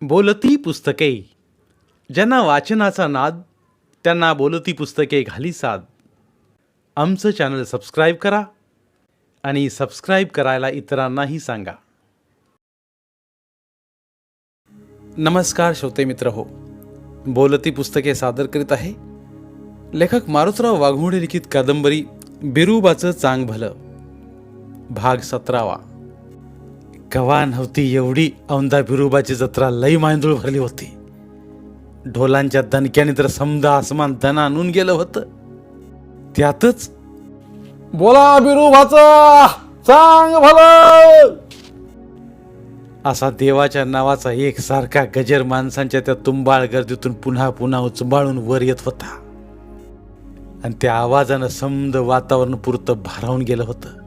बोलती पुस्तके. ज्यांना वाचनाचा नाद त्यांना बोलती पुस्तके घाली साद. आमचं चॅनल सबस्क्राईब करा आणि सबस्क्राईब करायला इतरांनाही सांगा. नमस्कार श्रोते मित्र हो, बोलती पुस्तके सादर करीत आहे लेखक मारुतराव वाघमोडे लिखित कादंबरी बिरुबाचं चांग भलं, भाग 17वा. कवा नव्हती एवढी औंधा बिरुबाची जत्रा लई मांदूळ भरली होती. ढोलांच्या दणक्याने तर समदा आसमान दण आणून गेलं होतं. त्यातच बोला बिरुबाचा चांग भलं असा देवाच्या नावाचा एकसारखा गजर माणसांच्या त्या तुंबाळ गर्दीतून पुन्हा पुन्हा उचंबाळून वर येत होता आणि त्या आवाजानं समद वातावरण पुरतं भारावून गेलं होतं.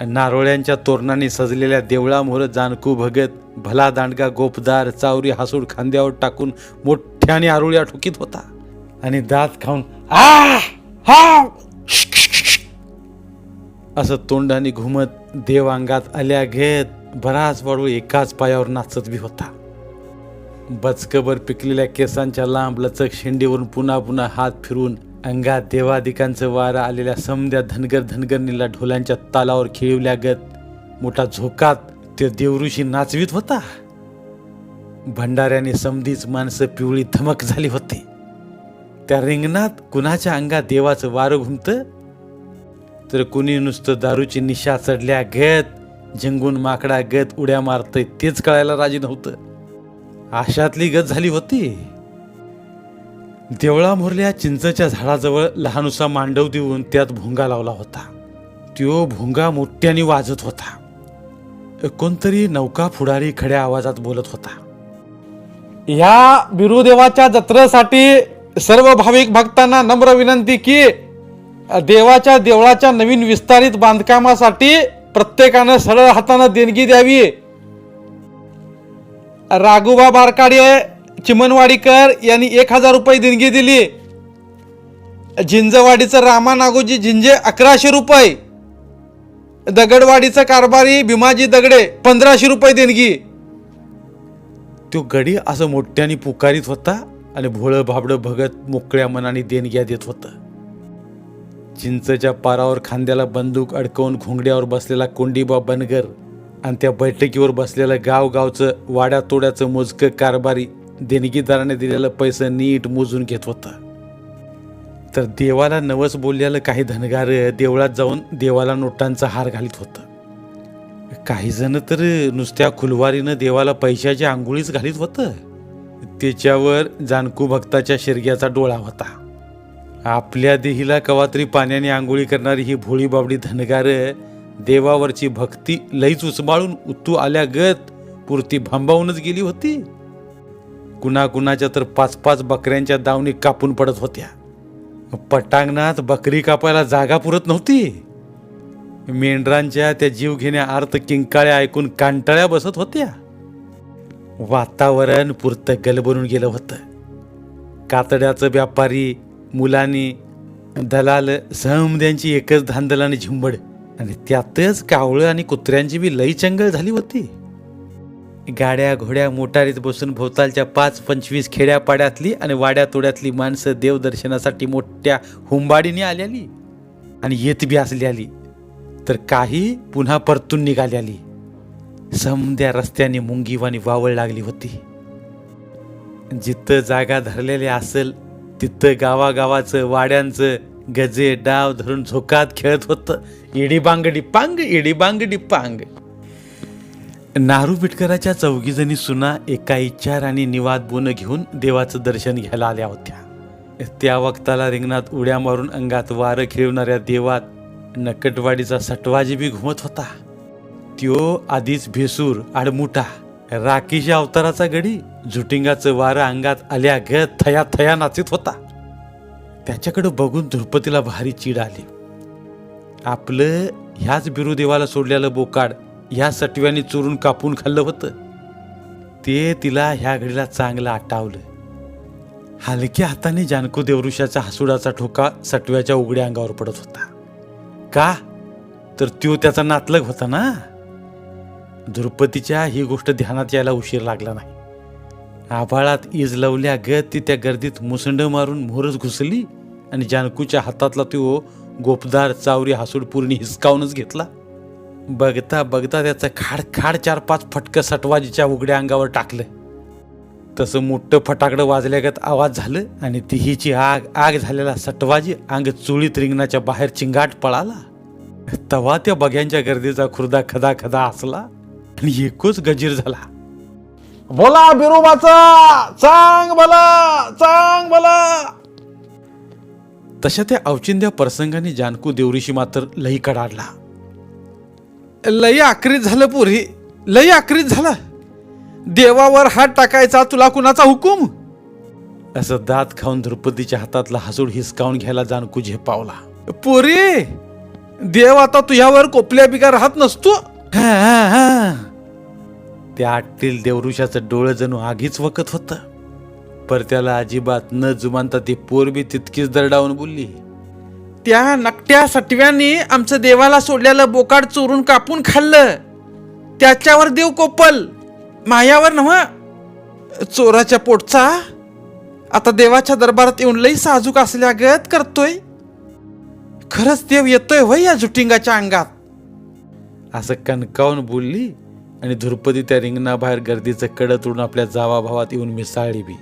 नारोळ्यांच्या तोरणाने सजलेल्या देवळामोर जानकू भगत, भला दांडगा गोपदार चावरी हासूड खांद्यावर टाकून मोठ्याने आरुळ्या ठोकीत होता आणि दात खाऊन आ हा असं तोंडाने घुमत देव अंगात आल्या घेत बराच वाळू एकाच पायावर नाचत बी होता. बचकभर पिकलेल्या केसांच्या लांब लचक शेंडीवरून पुन्हा पुन्हा हात फिरून अंगात देवादिकांचं वारं आलेल्या समद्या धनगर ढोलांच्या तालावर खिळवल्यागत मोठा झोकात ते देवऋषी नाचवीत होता. भंडाऱ्याने समधीच माणसं पिवळी धमक झाली होती. त्या रिंगणात कुणाच्या अंगात देवाचं वारं घुमतं तर कुणी नुसतं दारूची निशा चढल्या गत झिंगून माकडा गत उड्या मारतय तेच कळायला राजी नव्हतं. अशातली गत झाली होती. देवळामोरल्या चिंचच्या झाडाजवळ लहानुसा मांडव देऊन त्यात भुंगा लावला होता. त्यो भुंगा मोठ्याने वाजत होता. कोणतरी नौका फुडारी खड्या आवाजात बोलत होता. या बिरुदेवाच्या जत्रेसाठी सर्व भाविक भक्तांना नम्र विनंती की देवाच्या देवळाच्या नवीन विस्तारित बांधकामासाठी प्रत्येकानं सरळ हातानं देणगी द्यावी. राघुबा बारकाडे चिमनवाडीकर यांनी 1000 रुपये देणगी दिली. झिंजवाडीचं रामा नागोजी झिंजे 1100 रुपये. दगडवाडीचं कारभारी भीमाजी दगडे 1500 रुपये देणगी. तो गडी असं मोठ्याने पुकारित होता आणि भोळं भाबडं भगत मोकळ्या मनाने देणग्या देत होतं. चिंचच्या पारावर खांद्याला बंदूक अडकवून घोंगड्यावर बसलेला कोंडीबा बनगर आणि त्या बैठकीवर बसलेलं गावचं वाड्या तोड्याचं मोजकं कारभारी देणगीदाराने दिलेलं पैसे नीट मोजून घेत होता. तर देवाला नवस बोललेलं काही धनगार देवळात जाऊन देवाला नोटांचा हार घालीत होतं. काही जण तर नुसत्या खुलवारीनं देवाला पैशाच्या आंघोळीच घालीत होतं. त्याच्यावर जानकू भक्ताच्या शिरग्याचा डोळा होता. आपल्या देहीला कवातरी पाण्याने आंघोळी करणारी ही भोळी बाबडी धनगार देवावरची भक्ती लईच उचमाळून उत्तू आल्यागत पुरती भांबावूनच गेली होती. कुणाकुणाच्या तर 5-5 बकऱ्यांच्या दावणी कापून पडत होत्या. पटांगणात बकरी कापायला जागा पुरत नव्हती. मेंढरांच्या त्या जीव घेण्या अर्थ किंकाळ्या ऐकून कांटाळ्या बसत होत्या. वातावरण पुरतं गलबरून गेलं होतं. कातड्याचं व्यापारी, मुलांनी, दलाल समद्यांची एकच धांदल आणि झिंबड आणि त्यातच कावळं आणि कुत्र्यांची बी लई चंगळ झाली होती. गाड्या घोड्या मोटारीत बसून भोवतालच्या 5-25 खेड्यापाड्यातली आणि वाड्या तोड्यातली माणसं देवदर्शनासाठी मोठ्या हुंबाडीने आल्याली आणि येत बी असल्याली तर काही पुन्हा परतून निघाल्याली. समद्या रस्त्याने मुंगीवानी वावळ लागली होती. जिथं जागा धरलेली असेल तिथं गावागावाचं वाड्यांचं गजे डाव धरून झोकात खेळत होतं. इडी बांगडी पांग, इडी बांगडी पांग. नारू बिटकराच्या 4 जणी सुना एका इच्छार आणि निवाद बोन घेऊन देवाचं दर्शन घ्यायला आल्या होत्या. त्या वक्ताला रिंगणात उड्या मारून अंगात वारं खेळवणाऱ्या देवात नकटवाडीचा सटवाजी बी घुमत होता. त्यो आधीच भेसूर आडमुठा राखीच्या अवताराचा गडी झुटिंगाचं वारं अंगात आल्या गत थया थया नाचत होता. त्याच्याकडे बघून द्रुपदीला भारी चीड आली. आपलं ह्याच बिरुदेवाला सोडलेलं बोकाड ह्या सटव्याने चोरून कापून खाल्लं होतं ते तिला ह्या घडीला चांगलं आटावलं. हलक्या हाताने जानकू देवऋषाचा हसुडाचा ठोका सटव्याच्या उघड्या अंगावर पडत होता. का तर त्यो त्याचा नातलग होता ना. द्रुपदीच्या ही गोष्ट ध्यानात यायला उशीर लागला नाही. आभाळात इज लावल्या गत ती त्या गर्दीत मुसंड मारून मोहरच घुसली आणि जानकूच्या हातातला तो गोपदार चावरी हासूड पूर्ण हिसकावूनच घेतला. बघता बघता त्याचं खाड खाड 4-5 फटकं सटवाजीच्या उघड्या अंगावर टाकलं. तसं मोठं फटाकडं वाजल्यागत आवाज झालं आणि तिहीची आग आग झालेला सटवाजी अंग चुळीत रिंगणाच्या बाहेर चिंगाट पळाला. तवा त्या बघ्यांच्या गर्दीचा खुर्दा खदा खदा हसला आणि एकच गजीर झाला. बोला बिरोबाचा चांग भला. तशा त्या अवचिंद्या प्रसंगाने जानकू देवरीशी मात्र लई कडाडला. लई आक्रीत झालं पुरी, लई आक्रीत झालं. देवावर हात टाकायचा तुला कुणाचा हुकूम? असं दात खाऊन द्रौपदीच्या हातातला हसूड हिसकावून घ्यायला जानकू झेपावला. पुरी, देव आता तुझ्यावर कोपल्या बिगा राहत नसतो. त्या आटतील देवऋषाचं डोळं जणू आगीच वकत होतं. पर त्याला अजिबात न जुमानता ती पोरबी तितकीच दरडावून बोलली. त्या नकट्या सटव्यांनी आमचं देवाला सोडलेलं बोकाड चोरून कापून खाल्लं. त्याच्यावर देव कोपल, मायावर नव्ह. चोराच्या पोटचा आता देवाच्या दरबारात येऊन लई साजूक असल्यागत करतोय. खरंच देव येतोय वय या जुटिंगाच्या अंगात? असं कणकावून बोलली आणि द्रौपदी त्या रिंगणाबाहेर गर्दीचं कडं तोडून आपल्या जावाभावात येऊन मिसाळली बी.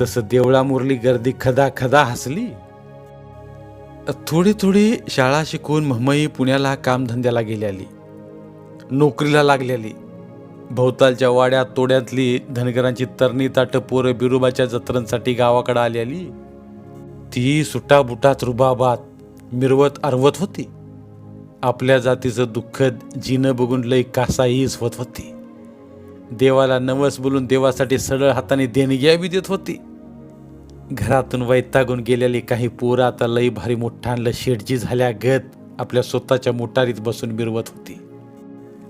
तसं देवळा मुरली गर्दी खदा खदा हसली. थोडी थोडी शाळा शिकून मम्मई पुण्याला कामधंद्याला गेल्याली, नोकरीला लागलेली. भोवतालच्या वाड्यात तोड्यातली धनगरांची तरणी ताट पोरं बिरोबाच्या जत्रांसाठी गावाकडे आलेली. ती सुटाबुटात रुबाबात मिरवत आरवत होती. आपल्या जातीचं दुःखद जीनं बघून लई कासाहीच होत होती. देवाला नवस बोलून देवासाठी सरळ हाताने देणग्या बी देत होती. घरातून वैतागून गेलेली काही पोरं आता लई भारी मोठ्ठानलं शेटजी झाल्या गत आपल्या स्वतःच्या मोटारीत बसून मिरवत होती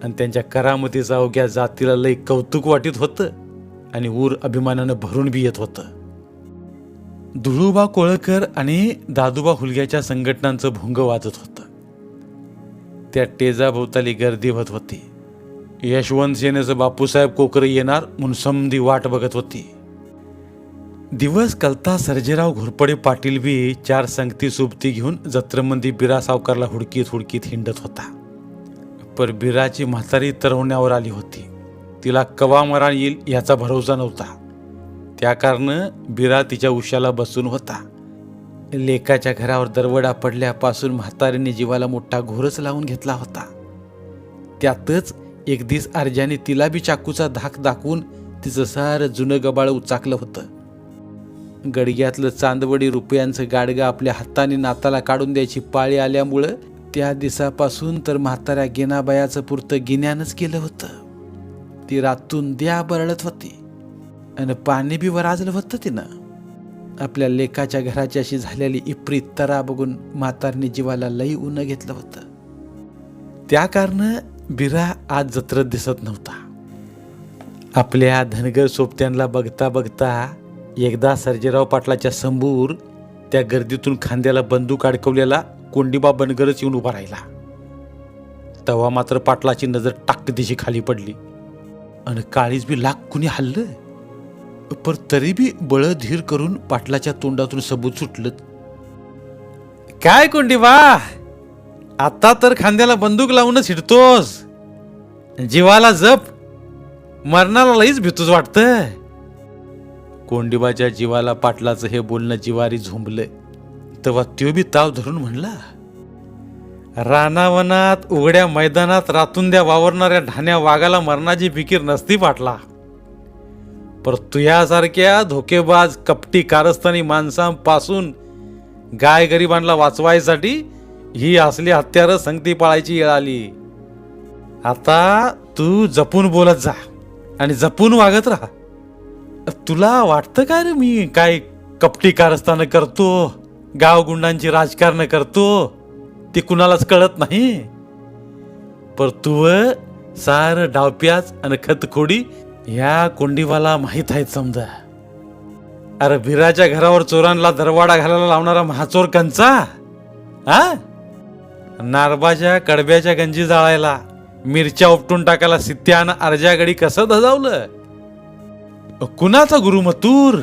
आणि त्यांच्या करामतीचं अवघ्या जातीला लई कौतुक वाटीत होतं आणि ऊर अभिमानानं भरून बी येत होतं. धुळूबा कोळकर आणि दादूबा हुलग्याच्या संघटनांचं भोंग वाजत होतं. त्या टेजाभोवताली गर्दी होत होती. यशवंत सेनेचं बापूसाहेब कोकरे येणार म्हणून समधी वाट बघत होती. दिवस कलता सर्जेराव घोरपडे पाटील बी 4 संगती सोबती घेऊन जत्रमंदी बिरा सावकारला हुडकीत हुडकीत हिंडत होता. पर बिराची म्हातारी तरवण्यावर आली होती. तिला कवा मरण येईल याचा भरोसा नव्हता. त्या कारण बिरा तिच्या उशाला बसून होता. लेकाच्या घरावर दरवडा पडल्यापासून म्हातारीने जीवाला मोठा घोरच लावून घेतला होता. त्यातच एक दिस अर्जाने तिला बी चाकूचा धाक दाखवून तिचं सारं जुनं गबाळ उचाकलं होतं. गडग्यातलं चांदवडी रुपयांचं गाडगं आपल्या हाताने नाताला काढून द्यायची पाळी आल्यामुळं त्या दिवसापासून तर म्हाताऱ्या गेनाबायाचं पुरतं गिन्यानच केलं होतं. ती रातून द्या बरळत होती आणि पाणी बी वराजलं होतं तिनं. आपल्या लेकाच्या घराची अशी झालेली इप्रीत तरा बघून म्हातारने जीवाला लई उन्ह घेतलं होतं. त्या कारण बिरा आज जत्रत दिसत नव्हता. आपल्या धनगर सोबत्यांना बघता बघता एकदा सर्जेराव पाटलाच्या समोर त्या गर्दीतून खांद्याला बंदूक अडकवलेला कोंडीबा बनगरच येऊन उभा राहिला. तेव्हा मात्र पाटलाची नजर टाक दिशी खाली पडली आणि काळीज बी लाख कुणी हल्लं. पर तरी बी बळ धीर करून पाटलाच्या तोंडातून सबूत सुटलं. काय कोंडीबा, आता तर खांद्याला बंदूक लावूनच हिडतोस? जीवाला जप, मरणाला लईच भीतूच वाटतं. कोंडीबाच्या जीवाला पाटलाचं हे बोलणं जिवारी झोंबलं. तेव्हा त्यो बी ताव धरून म्हणला, रानावनात उघड्या मैदानात रातून वावरणाऱ्या ढाण्या वाघाला मरणाची फिकीर नसती पाटला. पर तुझ्यासारख्या धोकेबाज कपटी कारस्थानी माणसांपासून गाय गरिबांना वाचवायसाठी ही असली हत्यारं संगती पाळायची वेळ आली. आता तू जपून बोलत जा आणि जपून वागत राहा. तुला वाटतं काय रे मी काय कपटी कारस्थानं करतो, गावगुंडांची राजकारण करतो ते कुणालाच कळत नाही. पर तू सार डावप्याच आणि खतखोडी ह्या कोंडीवाला माहीत आहेत समजा. अरे बिराच्या घरावर चोरांना दरवाडा घालायला लावणारा महाचोर कंचा, हा नारबाच्या कडब्याच्या गंजी जाळायला, मिरच्या उपटून टाकायला सित्यानं अर्जागडी कसं धजावलं. कुणाचा गुरु मथुर?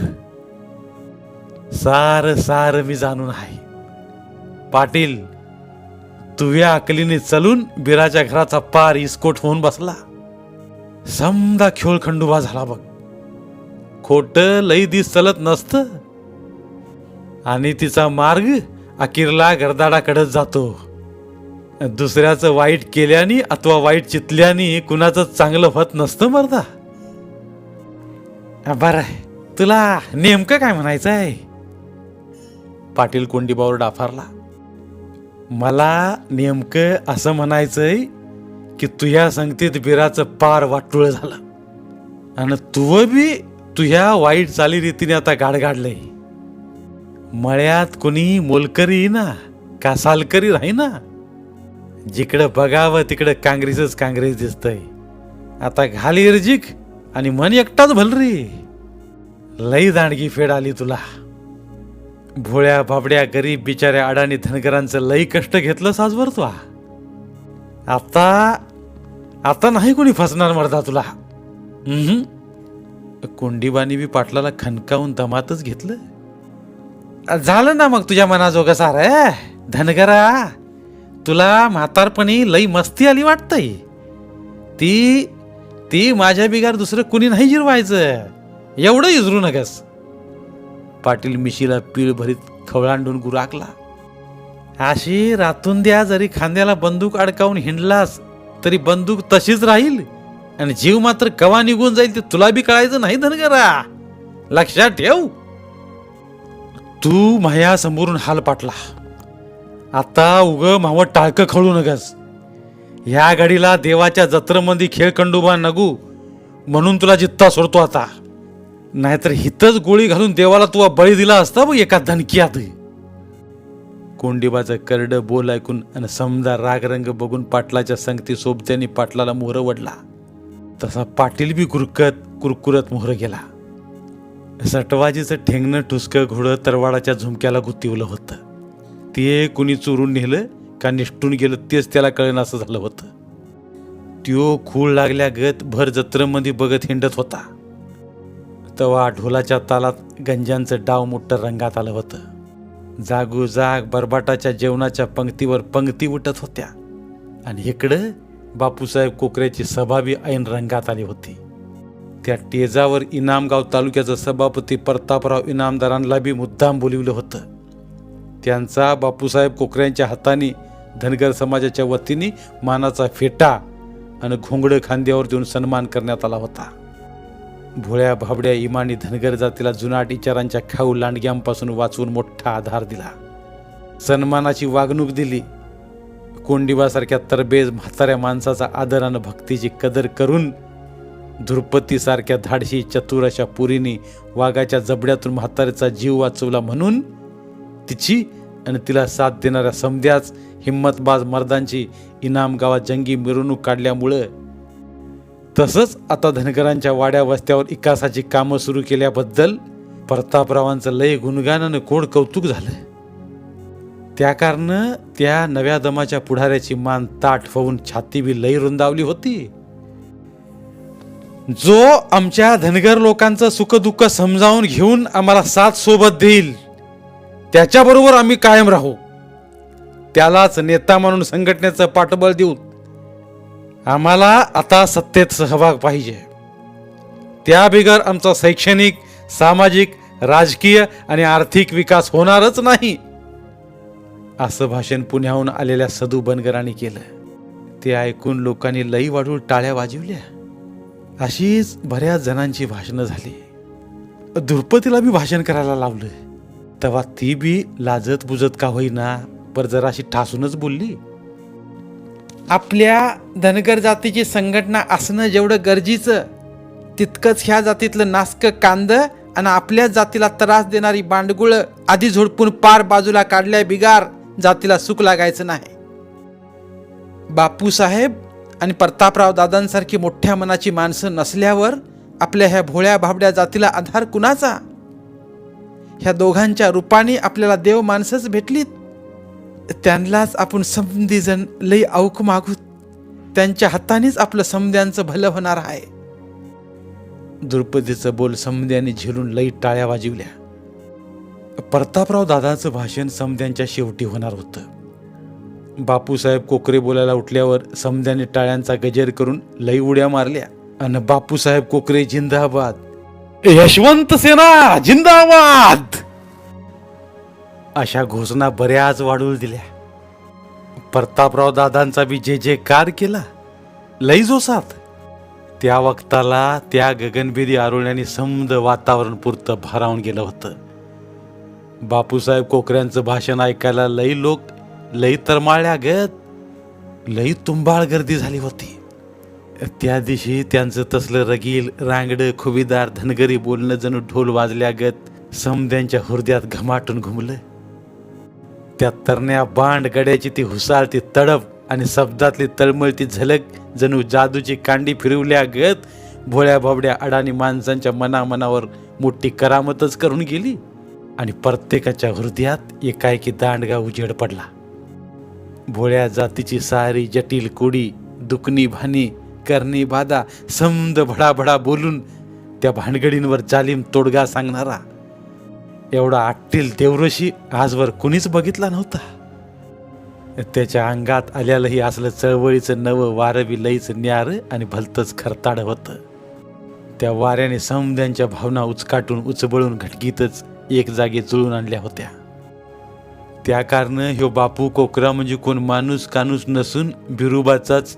सार सार मी जाणून आहे पाटील. तुझ्या अकलीने चलून बिराच्या घराचा पार इस्कोट होऊन बसला. समदा खेळ खंडोबा झाला बघ. खोट लई दिस चलत नसत आणि तिचा मार्ग अखेरला गर्दाडाकडेच जातो. दुसऱ्याचं वाईट केल्याने अथवा वाईट चितल्याने कुणाचं चांगलं होत नसतं मर्दा. बरं तुला नेमकं काय म्हणायचंय? पाटील कोंडीबावर डाफारला. मला नेमकं असं म्हणायचंय की तुझ्या संगतीत बिराचं पार वाटुळ झालं आणि तुव बी तुझ्या वाईट चालीरीतीने आता गाडगाडलंय. मळ्यात कुणी मोलकरी ना का सालकरी राही ना. जिकडं बघावं तिकडं काँग्रेसच काँग्रेस दिसतंय. आता घाली इर्जिक आणि मन एकटाच भलरी. लई दांडगी फेड आली तुला. भोळ्या बाबड्या गरीब बिचाऱ्या अडाणी धनगरांचं लई कष्ट घेतलं साजवर तू. आता नाही कोणी फसणार मर्दा तुला. कोंडीबानी बी पाटलाला खनकावून दमातच घेतलं. झालं ना मग तुझ्या मनाजोगं सार. धनगरा तुला म्हातारपणी लई मस्ती आली वाटतंय. ती माझ्या बिगार दुसरं कुणी नाही जिरवायचं. एवढं इजरू नकस. पाटील मिशीला पीळ भरीत खवळांडून गुराकला. अशी रातून द्या जरी खांद्याला बंदूक अडकावून हिंडलास तरी बंदूक तशीच राहील आणि जीव मात्र कवा निघून जाईल ते तुला बी कळायचं नाही धनगरा. लक्षात ठेव. तू माया समोरून हाल पाटला. आता उग मावं टाळकं खळू नकस. ह्या गाडीला देवाच्या जत्रमध्ये खेळ खंडोबा नगू म्हणून तुला जित्ता सोडतो आता. नाहीतर हितच गोळी घालून देवाला तुला बळी दिला असता बघ एका धनक्यात. कोंडीबाचं करडं बोल ऐकून आणि समजा रागरंग बघून पाटलाच्या संगती सोबत्याने पाटलाला मोहर वडला. तसा पाटील बी कुरकुरत मोहर गेला. सटवाजीचं ठेंगणं ठुसकं घोडं तरवाडाच्या झुमक्याला गुंतिवलं होतं. ते कुणी चोरून नेलं का निष्ठून गेलं तेच त्याला कळेन असं झालं होतं. त्यो खूळ लागल्या गत भर जत्रमध्ये बघत हिंडत होता. तवा ढोलाच्या तालात गंजांचं डाव मोठं रंगात आलं होतं. जागोजाग बरबाटाच्या जेवणाच्या पंक्तीवर पंक्ती उठत होत्या आणि इकडं बापूसाहेब कोकऱ्याची सभा बी ऐन रंगात आली होती. त्या टेजावर इनामगाव तालुक्याचं सभापती प्रतापराव इनामदारांना बी मुद्दाम बोलिवलं होतं. त्यांचा बापूसाहेब कोकऱ्यांच्या हाताने धनगर समाजाच्या वतीने मानाचा फेटा आणि घोंगडं खांद्यावर देऊन सन्मान करण्यात आला होता. भोळ्या भाबड्या इमानी धनगर जातीला जुनाट इचारांच्या खाऊ लांडग्यांपासून वाचवून मोठा आधार दिला. सन्मानाची वागणूक दिली. कोंडीबासारख्या तरबेज म्हाताऱ्या माणसाचा आदर आणि भक्तीची कदर करून धुरपतीसारख्या धाडशी चतुर अशा पुरीने वाघाच्या जबड्यातून म्हाताऱ्याचा जीव वाचवला म्हणून तिची आणि तिला साथ देणाऱ्या समद्याच हिम्मतबाज मर्दांची इनाम गावात जंगी मिरवणूक काढल्यामुळं तसंच आता धनगरांच्या वाड्या वस्त्यावर विकासाची कामं सुरू केल्याबद्दल प्रतापरावांचं लय गुणगान आणि कोड कौतुक झालं. त्या कारण त्या नव्या दमाच्या पुढाऱ्याची मान ताठ होऊन छाती बी लई रुंदावली होती. जो आमच्या धनगर लोकांचं सुखदुःख समजावून घेऊन आम्हाला साथ सोबत देईल त्याच्याबरोबर आम्ही कायम राहू. त्यालाच नेता म्हणून संघटनेचं पाठबळ देऊ. आम्हाला आता सत्तेत सहभाग पाहिजे. त्या बिगर आमचा शैक्षणिक, सामाजिक, राजकीय आणि आर्थिक विकास होणारच नाही. असं भाषण पुण्याहून आलेल्या सदू बनगरांनी केलं. ते ऐकून लोकांनी लई वाढून टाळ्या वाजवल्या. अशीच बऱ्याच जणांची भाषणं झाली. द्रुपदीला बी भाषण करायला लावलं. तेव्हा ती बी लाजत बुजत का होईना पर जराशी ठासूनच बोलली. आपल्या धनगर जातीची संघटना असणं जेवढं गरजेचं तितकंच ह्या जातीतलं नासकं कांद आणि आपल्या जातीला त्रास देणारी बांडगुळं आधी झोडपून पार बाजूला काढल्या बिगार जातीला सुख लागायचं नाही. बापूसाहेब आणि प्रतापराव दादांसारखी मोठ्या मनाची माणसं नसल्यावर आपल्या ह्या भोळ्या भाबड्या जातीला आधार कुणाचा? ह्या दोघांच्या रूपाने आपल्याला देव माणसंच भेटलीत. त्यांनाच आपण समधीजण लई औक मागूत. त्यांच्या हातानेच आपलं समद्यांचं भलं होणार आहे. द्रुपदीचं बोल समद्याने झिरून लई टाळ्या वाजवल्या. प्रतापराव दादाचं भाषण समद्यांच्या शेवटी होणार होतं. बापूसाहेब कोकरे बोलायला उठल्यावर समद्याने टाळ्यांचा गजर करून लई उड्या मारल्या आणि बापूसाहेब कोकरे जिंदाबाद, यशवंत सेना जिंदाबाद अशा घोषणा बऱ्याच वाढवून दिल्या. प्रतापराव दादांचा बी जे जे कार केला लई जोसात. त्या वक्ताला त्या गगनभेदी आरोळ्याने समद वातावरण पुरतं भारावून गेलं होतं. बापूसाहेब कोकऱ्यांचं भाषण ऐकायला लई लोक लई तरमाळल्या गत लई तुंबाळ गर्दी झाली होती. त्या दिवशी त्यांचं तसलं रगील रांगडं खुबीदार धनगरी बोलणं जणू ढोल वाजल्यागत समद्यांच्या हृदयात घमाटून घुमलं. त्या तरण्या बांड गड्याची ती हुसाळती तडप आणि शब्दातली तळमळती झलक जणू जादूची कांडी फिरवल्यागत भोळ्या भाबड्या अडाणी माणसांच्या मनामनावर मोठी करामतच करून गेली आणि प्रत्येकाच्या हृदयात एकाएकी दांडगा उजेड पडला. भोळ्या जातीची सारी जटिल कोडी दुखणी भानी करणी बाधा समद भडाभडा बोलून त्या भानगडींवर जालीम तोडगा सांगणारा एवढा आट्टील देवऋषी आजवर कुणीच बघितला नव्हता. त्याच्या अंगात आल्यालाही असलं चळवळीचं नवं वारं बी लईच न्यार आणि भलतंच खरताड होतं. त्या वाऱ्याने समद्यांच्या भावना उचकाटून उचबळून घटकीतच एक जागी जुळून आणल्या होत्या. त्या कारण ह्यो बापू कोकरा म्हणजे कोण माणूस कानूस नसून बिरुबाचाच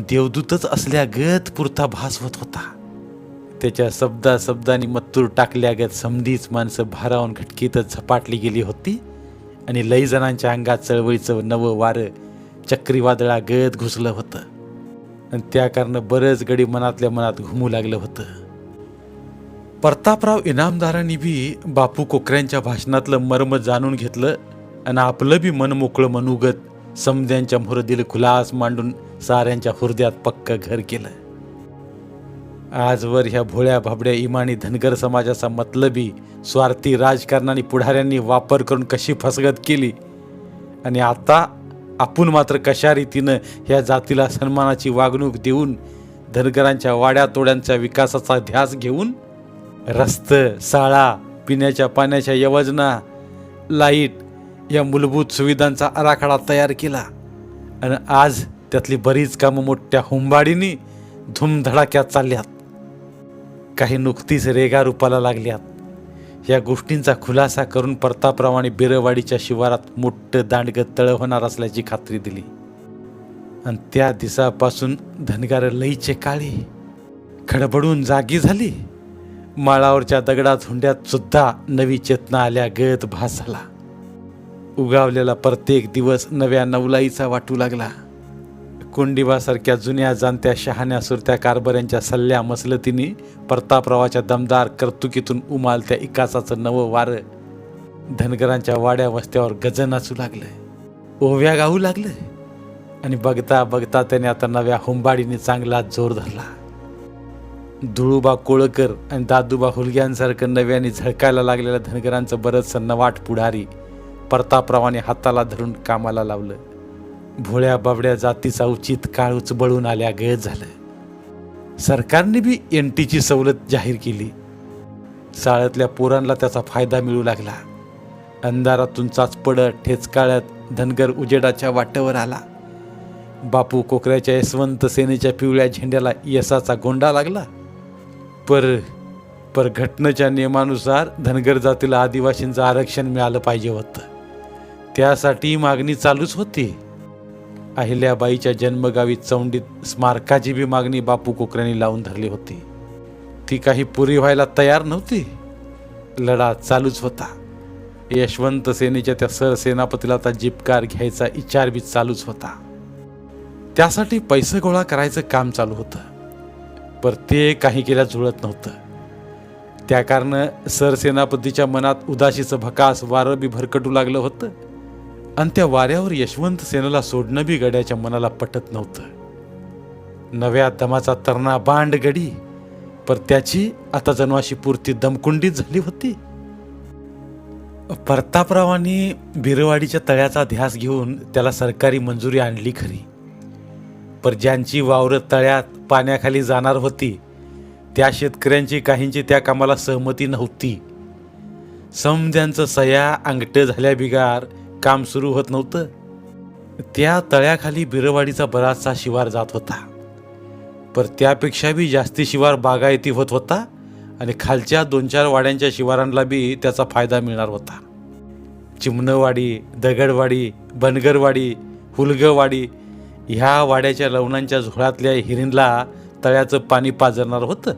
देवदूतच असल्यागत पुरता भास होत होता. त्याच्या शब्दांनी मत्तूर टाकल्यागत समधीच माणसं भारावून घटकीतच झपाटली गेली होती आणि लई जणांच्या अंगात चळवळीचं नवं वारं चक्रीवादळागत घुसलं होतं आणि त्या कारण बरंच गडी मनातल्या मनात घुमू लागलं होतं. प्रतापराव इनामदारांनी बी बापू कोकऱ्यांच्या भाषणातलं मर्म जाणून घेतलं आणि आपलं बी मन मोकळं मनोगत समद्यांच्या मोहर दिल खुलास मांडून साऱ्यांच्या हृदयात पक्क घर केलं. आजवर ह्या भोळ्या भाबड्या इमानी धनगर समाजाचा मतलबी स्वार्थी राजकारणाने पुढाऱ्यांनी वापर करून कशी फसगत केली आणि आता आपण मात्र कशा रीतीनं ह्या जातीला सन्मानाची वागणूक देऊन धनगरांच्या वाड्या तोड्यांच्या विकासाचा ध्यास घेऊन रस्ते शाळा पिण्याच्या पाण्याच्या योजना लाईट या मूलभूत सुविधांचा आराखडा तयार केला आणि आज त्यातली बरीच कामं मोठ्या हुंबाडीने धूमधडाक्यात चालल्यात. काही नुकतीच रेगा रूपाला लागल्यात. या गोष्टींचा खुलासा करून प्रतापरावाने बिरवाडीच्या शिवारात मोठं दांडगं तळ होणार असल्याची खात्री दिली आणि त्या दिवसापासून धनगर लईचे काळी खडबडून जागी झाली. माळावरच्या दगडात हुंड्यात सुद्धा नवी चेतना आल्या गत भास झाला. उगावलेला प्रत्येक दिवस नव्या नवलाईचा वाटू लागला. कुंडीबासारख्या जुन्या जाणत्या शहाण्या सुरत्या कारभाऱ्यांच्या सल्ल्या मसलतीने प्रतापरावाच्या दमदार कर्तुकीतून उमालत्या इकासाचं नवं वारं धनगरांच्या वाड्या वस्त्यावर गजन नाचू लागलं, ओव्या गाऊ लागलं आणि बघता बघता त्याने आता नव्या हुंबाडीने चांगला जोर धरला. धुळूबा कोळकर आणि दादूबा हुलग्यांसारखं नव्याने झळकायला लागलेल्या धनगरांचं बरंच नवाट पुढारी प्रतापरावाने हाताला धरून कामाला लावलं. भोळ्या बाबड्या जातीचा उचित काळ उचबळून आल्या गत झालं. सरकारने बी एनटीची सवलत जाहीर केली. शाळेतल्या पोरांना त्याचा फायदा मिळू लागला. अंधारातून चाचपडत ठेचकाळ्यात धनगर उजेडाच्या वाटेवर आला. बापू कोकऱ्याच्या यशवंत सेनेच्या पिवळ्या झेंड्याला यशाचा गोंडा लागला. पर घटनेच्या नियमानुसार धनगर जातीला आदिवासींचं आरक्षण मिळालं पाहिजे होतं. त्यासाठी मागणी चालूच होती. अहिल्याबाईच्या जन्मगावी चौंडीत स्मारकाची बी मागणी बापू कोकऱ्यांनी लावून धरली होती. ती काही पुरी व्हायला तयार नव्हती. लढा चालूच होता. यशवंत सेनेच्या त्या सरसेनापतीला आता जिपकार घ्यायचा विचार बी चालूच होता. त्यासाठी पैसे गोळा करायचं काम चालू होतं. पर ते काही केल्या जुळत नव्हतं. त्या कारण सरसेनापतीच्या मनात उदासीचं भकास वारं बी भरकटू लागलं होतं आणि त्या वाऱ्यावर यशवंत सेनेला सोडणं बी गड्याच्या मनाला पटत नव्हतं. नव्या दमाचा तरणा बांड गडी, पर त्याची आता जणवाशी पूर्ती दमकुंडीत झाली होती. प्रतापरावांनी बिरवाडीच्या तळ्याचा ध्यास घेऊन त्याला सरकारी मंजुरी आणली खरी, पर ज्यांची वावरं तळ्यात पाण्याखाली जाणार होती त्या शेतकऱ्यांची काहींची त्या कामाला सहमती नव्हती. समद्यांचं सया अंगठ झाल्या बिगार काम सुरू होत नव्हतं. त्या तळ्याखाली बिरवाडीचा बराचसा शिवार जात होता, पर त्यापेक्षा बी जास्ती शिवार बागायती होत होता आणि खालच्या 2-4 वाड्यांच्या शिवारांना बी त्याचा फायदा मिळणार होता. चिमणवाडी, दगडवाडी, बनगरवाडी, हुलगवाडी ह्या वाड्याच्या लवणांच्या झोळातल्या हिरींला तळ्याचं पाणी पाजरणार होतं.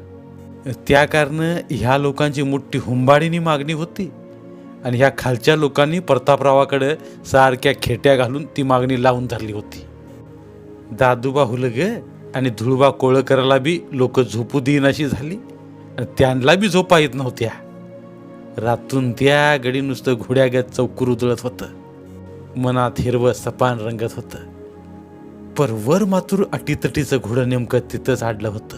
त्या कारण ह्या लोकांची मोठी हुंबाडीनी मागणी होती आणि ह्या खालच्या लोकांनी प्रतापरावाकडे सारख्या खेट्या घालून ती मागणी लावून धरली होती. दादूबा हुलग आणि धुळबा कोळकरला बी लोक झोपू देईनाशी झाली आणि त्यांना बी झोपा येत नव्हत्या. रातून त्या गडी नुसतं घोड्यागत चौकूर उधळत होतं. मनात हिरवं सपान रंगत होतं. पर वर मातूर अटीतटीचं घोडं नेमकं तिथंच आडलं होतं.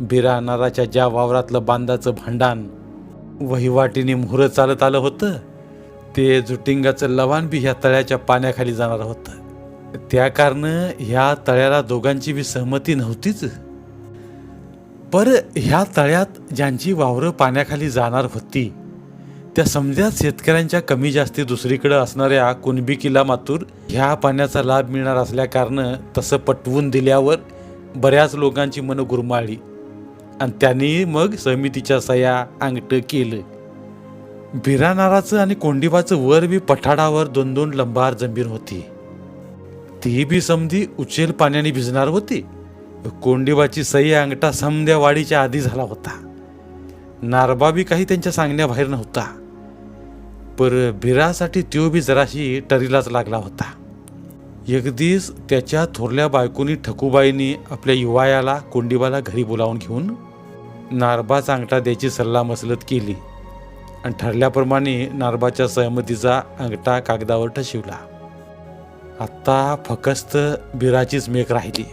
बिरा नाराच्या ज्या वावरातलं बांधाचं भांडाण वहिवाटीने मोहरं चालत आलं होतं, ते जुटिंगाचं लवाण बी ह्या तळ्याच्या पाण्याखाली जाणार होतं. त्या कारण ह्या तळ्याला दोघांची बी सहमती नव्हतीच. पर ह्या तळ्यात ज्यांची वावरं पाण्याखाली जाणार होती त्या समजा शेतकऱ्यांच्या कमी जास्ती दुसरीकडे असणाऱ्या कुणबिकीला मातूर ह्या पाण्याचा लाभ मिळणार असल्या कारण तसं पटवून दिल्यावर बऱ्याच लोकांची मनं गुरमाळली आणि त्यांनी मग समितीच्या सह्या अंगठ केलं. बिरानाराचं आणि कोंडिबाचं वर बी पठाडावर 2-2 लंबार जमीन होती. ती बी समधी उचेल पाण्याने भिजणार होती. कोंडिबाची सही अंगठा समध्या वाडीच्या आधी झाला होता. नारबा बी काही त्यांच्या सांगण्याबाहेर नव्हता. पर बिरासाठी त्यो बी जराशी टरीलाच लागला होता. एक दिवस त्याच्या थोरल्या बायकोनी ठकूबाईंनी आपल्या युवायाला कोंडिबाला घरी बोलावून घेऊन नारबाचा अंगठा द्यायची सल्ला मसलत केली आणि ठरल्याप्रमाणे नारबाच्या सहमतीचा अंगठा कागदावर ठशिवला. आता फकस्त बिराचीच मेक राहिली.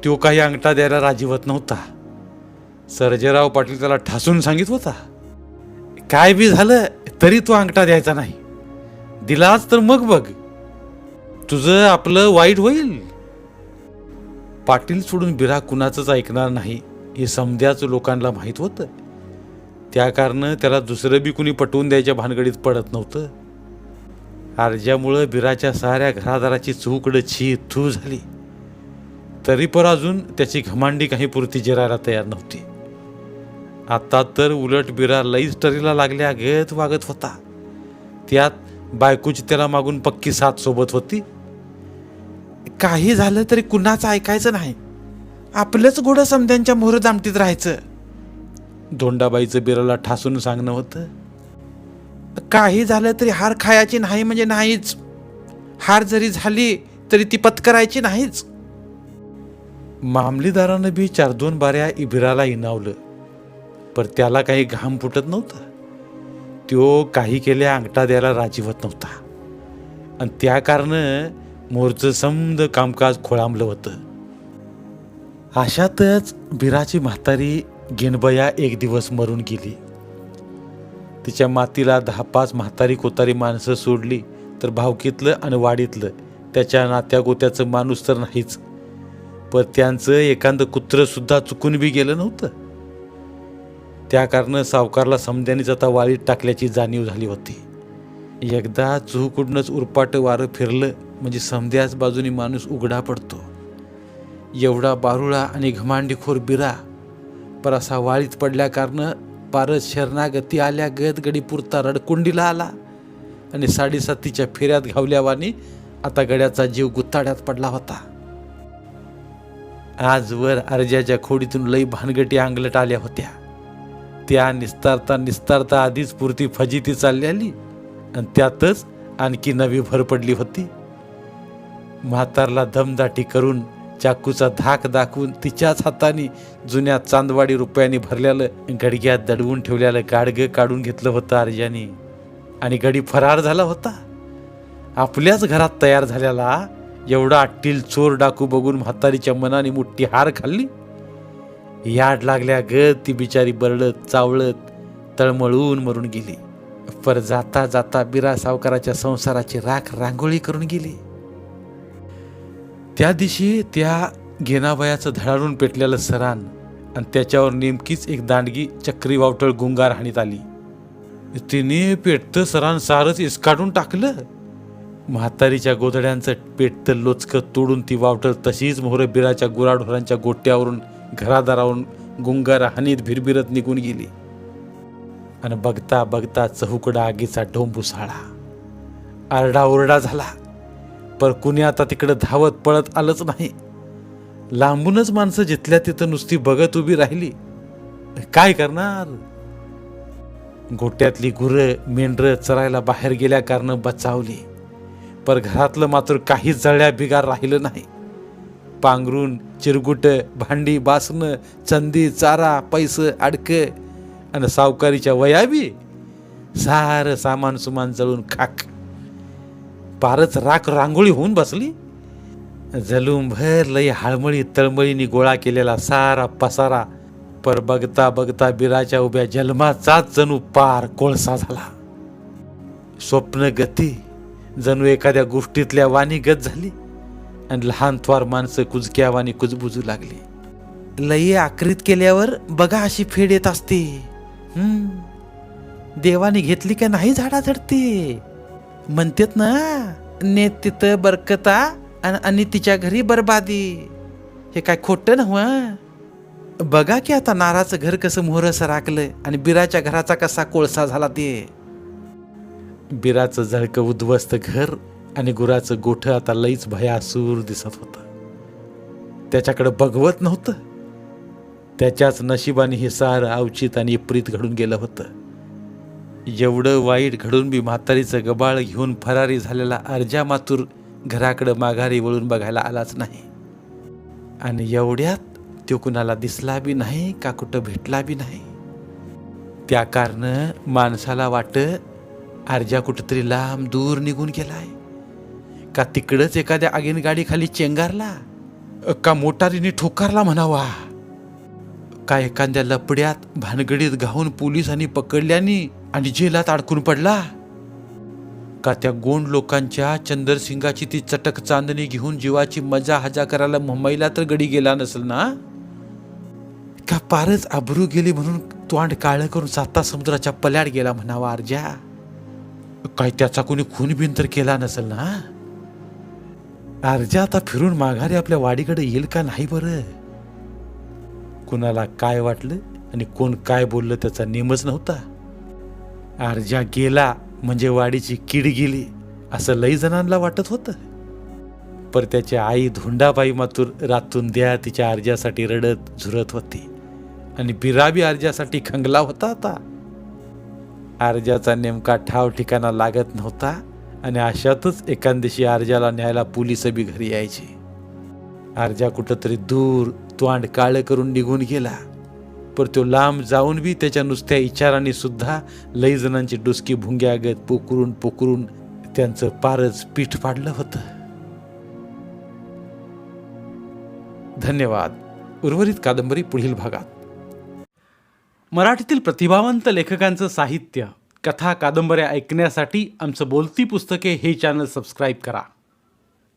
तो काही अंगठा द्यायला राजी होत नव्हता. सर्जेराव पाटील त्याला ठासून सांगित होता, काय बी झालं तरी तो अंगठा द्यायचा नाही. दिलाच तर मग बघ, तुझं आपलं वाईट होईल. पाटील सोडून बिरा कुणाचंच ऐकणार नाही हे समध्याच लोकांना माहीत होतं. त्या कारण त्याला दुसरं बी कुणी पटवून द्यायच्या भानगडीत पडत नव्हतं. अर्जामुळं बिराच्या साऱ्या घरादाराची चूकडं छी थू झाली. तरी पर अजून त्याची घमांडी काही पुरती जिरायला तयार नव्हती. आता तर उलट बिरा लईच टरीला लागल्या गत वागत होता. त्यात बायकोची त्याला मागून पक्की साथ सोबत होती. काही झालं तरी कुणाचं ऐकायचं नाही, आपलंच घोडं समध्यांच्या मोहर दामटीत राहायचं. धोंडाबाईचं बिराला ठासून सांगणं होतं. काही झालं तरी हार खायची नाही म्हणजे नाहीच. हार जरी झाली तरी ती पत्करायची नाहीच. मामलीदारानं बी 4-2 बाऱ्या बिराला इनावलं, पर त्याला काही घाम फुटत नव्हता. त्यो काही केल्या अंगठा द्यायला राजी होत नव्हता आणि त्या कारण मोरचं समद कामकाज खोळांबलं होतं. अशातच बिराची म्हातारी गेनबया एक दिवस मरून गेली. तिच्या मातीला 10-5 म्हातारी कोतारी माणसं सोडली तर भावकीतलं आणि वाडीतलं त्याच्या नात्या गोत्याचं माणूस तर नाहीच, पण त्यांचं एखादं कुत्रं सुद्धा चुकून बी गेलं नव्हतं. त्या कारण सावकारला समध्यानीच आता वाळीत टाकल्याची जाणीव झाली होती. एकदा चुहकुडनंच उरपाट वारं फिरलं म्हणजे समध्याच बाजूनी माणूस उघडा पडतो. एवढा बारुळा आणि घमांडीखोर बिरा पर असा वाळीत पडल्या कारण पारच शरणागती आल्या गत गडी पुरता रडकुंडीला आला आणि 7.5 फेऱ्यात घावल्यावानी आता गड्याचा जीव गुत्ताड्यात पडला होता. आजवर अर्जाच्या खोडीतून लई भानगटी अंगलट आल्या होत्या. त्या निस्तारता आधीच पुरती फजिती चालली आली आणि त्यातच आणखी नवी भर पडली होती. म्हातारला दमदाटी करून चाकूचा धाक दाखवून तिच्याच हाताने जुन्या चांदवाडी रुपयांनी भरलेलं गडग्यात दडवून ठेवलेलं गाडगं काढून घेतलं होतं अर्जाने आणि गडी फरार झाला होता. आपल्याच घरात तयार झालेला एवढा अट्टील चोर डाकू बघून म्हातारीच्या मनाने मोठी हार खाल्ली. याड लागल्या ग ती बिचारी बरडत चावळत तळमळून मरून गेली. पर जाता जाता बिरा सावकाराच्या संसाराची राख रांगोळी करून गेली. त्या दिवशी त्या गेनाबायाचं धडाडून पेटलेलं सरान आणि त्याच्यावर नेमकीच एक दांडगी चक्री वावटळ गुंगार हाणीत आली. तिने पेटतं सरांसारच इसकाटून टाकलं. म्हातारीच्या गोधड्यांचं पेटतं लोचकं तोडून ती वावटळ तशीच मोहर बिराच्या गुराढोरांच्या गोट्यावरून घरादारावरून गुंगार हानीत भिरभिरत निघून गेली. आणि बघता बघता चहूकडा आगीचा डोंब उसळला. आरडाओरडा झाला, पर कुणी आता तिकडं धावत पळत आलंच नाही. लांबूनच माणसं जिथल्या तिथं नुसती बघत उभी राहिली. काय करणार? गोट्यातली गुरं मेंढरं चरायला बाहेर गेल्या कारण बचावली, पर घरातलं मात्र काहीच जळल्या बिगार राहिलं नाही. पांघरून चिरगुट भांडी बासणं चंदी चारा पैसं अडकं आणि सावकारीच्या वयाबी सारं सामान सुमान जळून खाक. पारच राख रांगोळी होऊन बसली. जलून भर लई हाळमळी तळमळीनी गोळा केलेला सारा पसारा पर बघता बघता बिराच्या उभ्या जन्माचाच जणू पार कोळसा झाला. स्वप्न गती जणू एखाद्या गोष्टीतल्या वाणी गत झाली आणि लहान थोर माणसं कुजक्या वाणी कुजबुजू लागली. लई आकृत केल्यावर बघा अशी फेड येत असते. देवाने घेतली का नाही झाडा झडते म्हणतेत ना. नेत तिथं बरकता आणि तिच्या घरी बरबादी. हे काय खोटं नव्ह. बघा की आता नाराचं घर कसं मोहर सराकलं आणि बिराच्या घराचा कसा कोळसा झाला. ते बिराचं झळकं उद्ध्वस्त घर आणि गुराचं गोठं आता लईच भयासूर दिसत होतं. त्याच्याकडे बघवत नव्हतं. त्याच्याच नशिबाने हे सारं अवचित आणि विपरीत घडून गेलं होतं. एवढं वाईट घडून बी म्हातारीचं गबाळ घेऊन फरारी झालेला अर्जा मातूर घराकडं माघारी वळून बघायला आलाच नाही. आणि एवढ्यात तो कुणाला दिसला बी नाही का कुठं भेटला बी नाही. त्या कारण माणसाला वाट अर्जा कुठंतरी लांब दूर निघून गेलाय का तिकडच एखाद्या आगीन गाडी खाली चेंगारला का मोटारीने ठोकारला म्हणावा का एखाद्या लपड्यात भानगडीत घाऊन पोलिसांनी पकडल्यानी आणि जेलात अडकून पडला का त्या गोंड लोकांच्या चंदरसिंगाची ती चटक चांदणी घेऊन जीवाची मजा हजा करायला मुंबईला तर गडी गेला नसेल ना. का पारच आबरू गेली म्हणून तोंड काळं करून 7 समुद्राच्या पल्याड गेला म्हणावा अर्जा. काय त्याचा कोणी खून बिन तर केला नसेल ना. अर्जा आता फिरून माघारी आपल्या वाडीकडे येईल का नाही बरं. कुणाला काय वाटलं आणि कोण काय बोललं त्याचा नेमच नव्हता. अर्जा गेला म्हणजे वाडीची कीड गेली असं लई जणांना वाटत होतं. पर त्याची आई धोंडाबाई मातूर रातून द्या तिच्या अर्जासाठी रडत झुरत होती आणि बिराबी अर्जासाठी खंगला होता. आता अर्जाचा नेमका ठाव ठिकाणा लागत नव्हता आणि अशातच एखाद्याशी अर्जाला न्यायला पोलिस बी घरी यायची. अर्जा कुठंतरी दूर तोंड काळं करून निघून गेला. पर तो लांब जाऊन बी त्याच्या नुसत्या विचारांनी सुद्धा लई जणांची डुसकी भुंग्यागत पोकरून पोकरून त्यांचं पारच पीठ पाडलं होतं. धन्यवाद. उर्वरित कादंबरी पुढील भागात. मराठीतील प्रतिभावंत लेखकांचं साहित्य, कथा, कादंबऱ्या ऐकण्यासाठी आमचं बोलती पुस्तके हे चॅनल सबस्क्राईब करा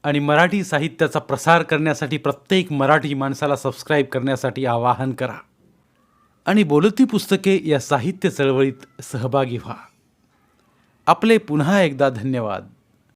आणि मराठी साहित्याचा प्रसार करण्यासाठी प्रत्येक मराठी माणसाला सबस्क्राईब करण्यासाठी आवाहन करा आणि बोलती पुस्तके या साहित्य चळवळीत सहभागी व्हा. आपले पुन्हा एकदा धन्यवाद.